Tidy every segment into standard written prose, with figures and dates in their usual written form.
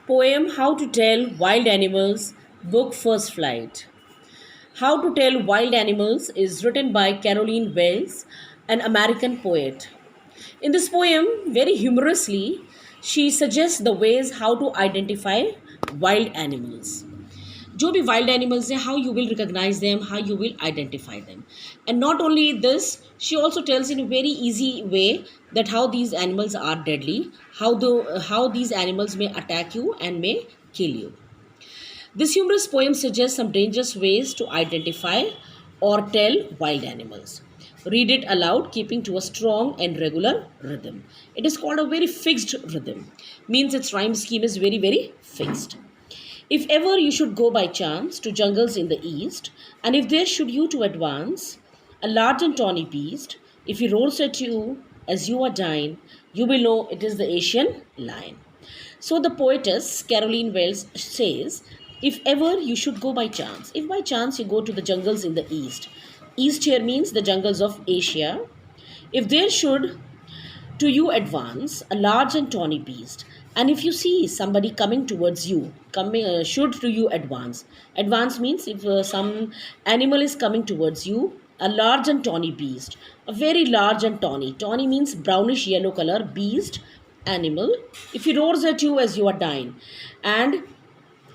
Poem How to Tell Wild Animals, book First Flight. How to Tell Wild Animals is written by Caroline Wells, an American poet. In this poem, very humorously, she suggests the ways how to identify wild animals. जो भी wild animals हैं, how you will recognize them, how you will identify them. And not only this, she also tells in a very easy way that how these animals are deadly, how these animals may attack you and may kill you. This humorous poem suggests some dangerous ways to identify or tell wild animals. Read it aloud, keeping to a strong and regular rhythm. It is called a very fixed rhythm, means its rhyme scheme is very, very fixed. If ever you should go by chance to jungles in the east, and if there should you to advance, a large and tawny beast, if he roars at you as you are dying, you will know it is the Asian lion. So the poetess Caroline Wells says, if ever you should go by chance, if by chance you go to the jungles in the east here means the jungles of Asia, if there should to you advance a large and tawny beast, and if you see somebody coming towards you, coming should to you advance means if some animal is coming towards you, a large and tawny beast, a very large and tawny means brownish yellow color beast, animal, if he roars at you as you are dying, and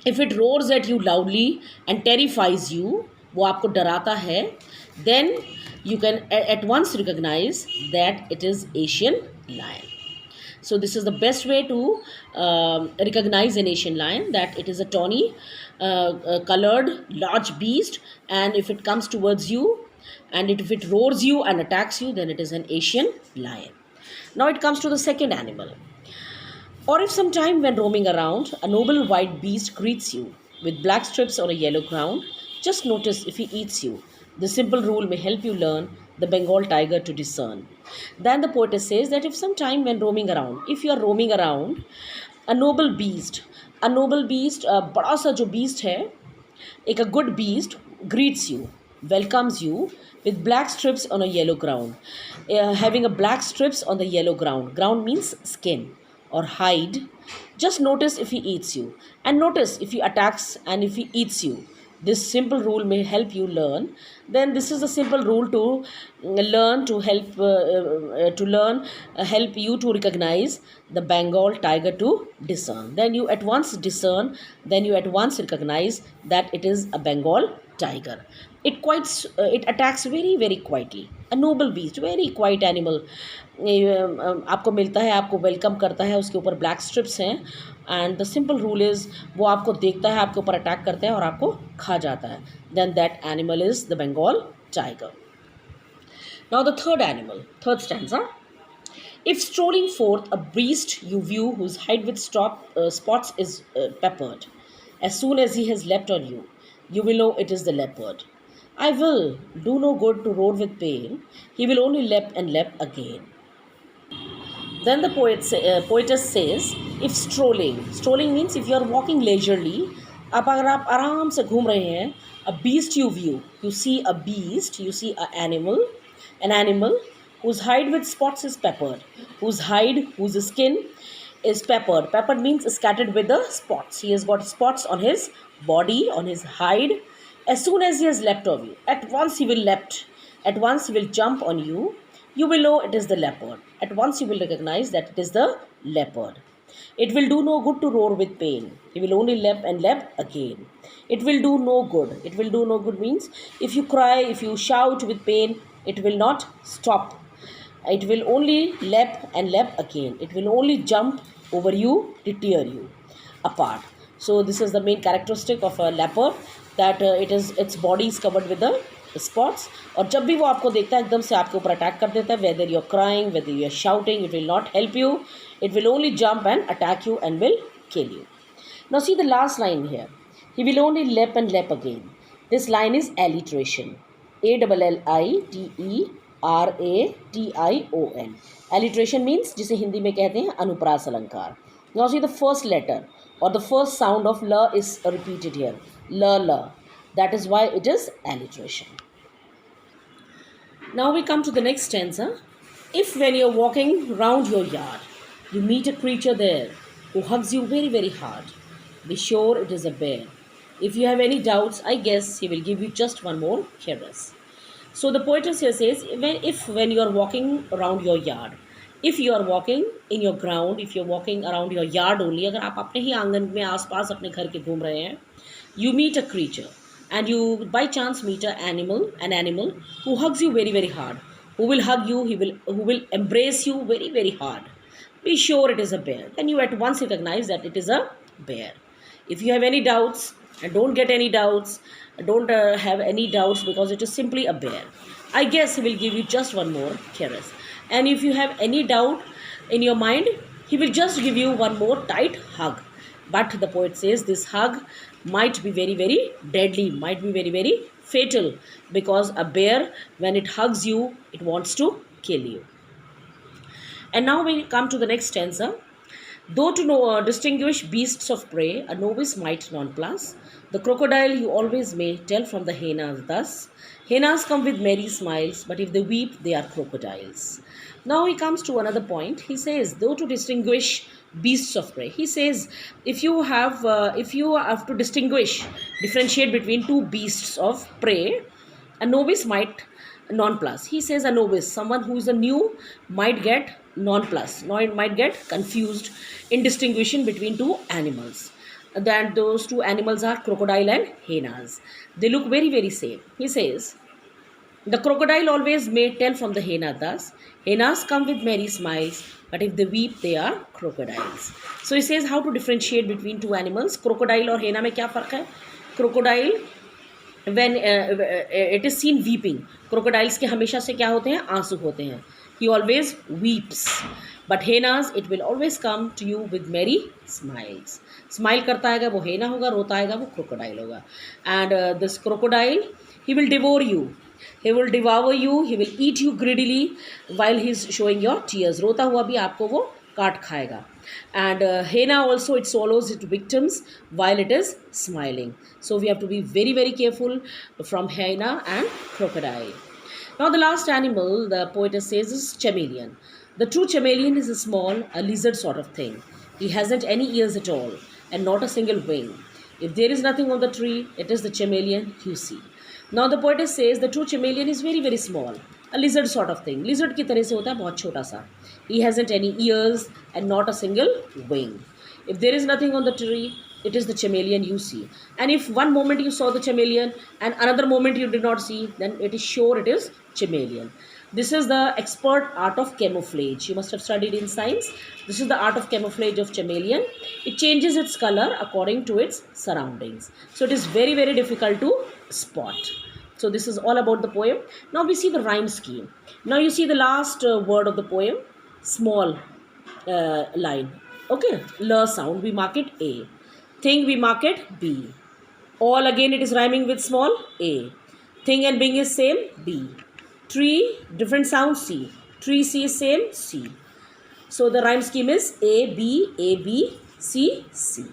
if it roars at you loudly and terrifies you, वो आपको डराता है, then you can at once recognize that it is Asian lion. So this is the best way to recognize an Asian lion, that it is a tawny colored large beast, and if it comes towards you and if it roars you and attacks you, then it is an Asian lion. Now it comes to the second animal. Or if sometime when roaming around, a noble white beast greets you with black strips on a yellow ground, just notice if he eats you. The simple rule may help you learn the Bengal tiger to discern. Then the poetess says that if sometime when roaming around, if you are roaming around, a noble beast, बड़ा सा जो beast है, एक a good beast greets you, welcomes you with black strips on a yellow ground. Having a black strips on the yellow ground. Ground means skin or hide. Just notice if he eats you, and notice if he attacks and if he eats you. This simple rule may help you learn. Then this is a simple rule to learn to help you to recognize the Bengal tiger to discern. Then you at once discern. Then you at once recognize that it is a Bengal tiger. It attacks very very quietly. A noble beast, very quiet animal. आपको मिलता है, आपको welcome करता है, उसके ऊपर black strips हैं, and the simple rule is वो आपको देखता है, आपके ऊपर अटैक करता है और आपको खा जाता है. Then that animal is the Bengal tiger. Now the third stanza. If strolling forth a beast you view whose hide with spots is peppered, as soon as he has leapt on you, you will know it is the leopard. I will do no good to roar with pain, he will only leap and leap again. Then the poetess says, if strolling means if you are walking leisurely, अगर आप आराम से घूम रहे हैं, a beast you view, you see a beast, you see an animal whose hide with spots is peppered, whose skin is peppered. Peppered means scattered with the spots. He has got spots on his body, on his hide. As soon as he has leapt on you, at once he will jump on you. You will know it is the leopard. At once you will recognize that it is the leopard. It will do no good to roar with pain. He will only leap and leap again. It will do no good. It will do no good means if you cry, if you shout with pain, it will not stop. It will only leap and leap again. It will only jump over you to tear you apart. So this is the main characteristic of a leopard, that its body is covered with the spots, और जब भी वो आपको देखता है एकदम से आपके ऊपर अटैक कर देता है. whether you are crying, whether you are shouting, it will not help you. It will only jump and attack you and will kill you. Now see the last line here. He will only leap and leap again. This line is alliteration. ALLITERATION. Alliteration means जिसे हिंदी में कहते हैं अनुप्रास अलंकार. Now see the first letter or the first sound of la is repeated here. La. That is why it is alliteration. Now we come to the next stanza. If when you're walking round your yard, you meet a creature there who hugs you very very hard, Be sure it is a bear. If you have any doubts, I guess he will give you just one more caress. So the poetess here says, when you are walking around your yard, if you are walking in your ground, if you're walking around your yard only, अगर आप अपने ही आंगन में आसपास अपने घर के घूम रहे हैं, you meet a creature and you by chance meet an animal who hugs you very very hard, who will hug you, who will embrace you very very hard. Be sure it is a bear. Then you at once recognize that it is a bear. If you have any doubts, and don't get any doubts, don't have any doubts, because it is simply a bear. I guess he will give you just one more caress. And if you have any doubt in your mind, he will just give you one more tight hug. But the poet says this hug might be very, very deadly, might be very, very fatal, because a bear, when it hugs you, it wants to kill you. And now we come to the next stanza. Though to know distinguish beasts of prey, a novice might nonplus. The crocodile you always may tell from the hyenas thus. Hyenas come with merry smiles, but if they weep, they are crocodiles. Now he comes to another point. He says, though to distinguish beasts of prey. He says, if you have to differentiate between two beasts of prey, a novice might nonplus. He says a novice, someone who is a new, might get nonplus. Now it might get confused in distinguishing between two animals. That those two animals are crocodile and hyenas. They look very very same. He says, the crocodile always may tell from the hyena thus. Hyenas come with merry smiles, but if they weep, they are crocodiles. So he says how to differentiate between two animals. Crocodile और hyena में क्या फर्क है? Crocodile, when it is seen weeping, crocodiles के हमेशा से क्या होते हैं? आंसू होते हैं. He always weeps. But hyenas, it will always come to you with merry smiles. Smile करता है वो hyena होगा, रोता है वो crocodile होगा. And this crocodile, he will devour you. He will devour you. He will eat you greedily while he is showing your tears. रोता हुआ भी आपको वो काट खाएगा. And hyena also, it swallows its victims while it is smiling. So we have to be very very careful from hyena and crocodile. Now the last animal the poetess says is chameleon. The true chameleon is a small, a lizard sort of thing. He hasn't any ears at all and not a single wing. If there is nothing on the tree, it is the chameleon you see. Now the poetess says the true chameleon is very very small, a lizard sort of thing. Lizard की तरह से होता है, बहुत छोटा सा. He hasn't any ears and not a single wing. If there is nothing on the tree, it is the chameleon you see. And if one moment you saw the chameleon and another moment you did not see, then it is sure it is chameleon. This is the expert art of camouflage. You must have studied in science. This is the art of camouflage of chameleon. It changes its color according to its surroundings. So it is very very difficult to spot. So this is all about the poem. Now we see the rhyme scheme. Now you see the last word of the poem, small line. Okay, L sound, we mark it A. Thing, we mark it B. All again it is rhyming with small A. Thing and being is same, B. Tree, different sound, C. Tree, C is same, C. So the rhyme scheme is A, B, C, C.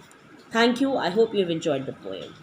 Thank you. I hope you have enjoyed the poem.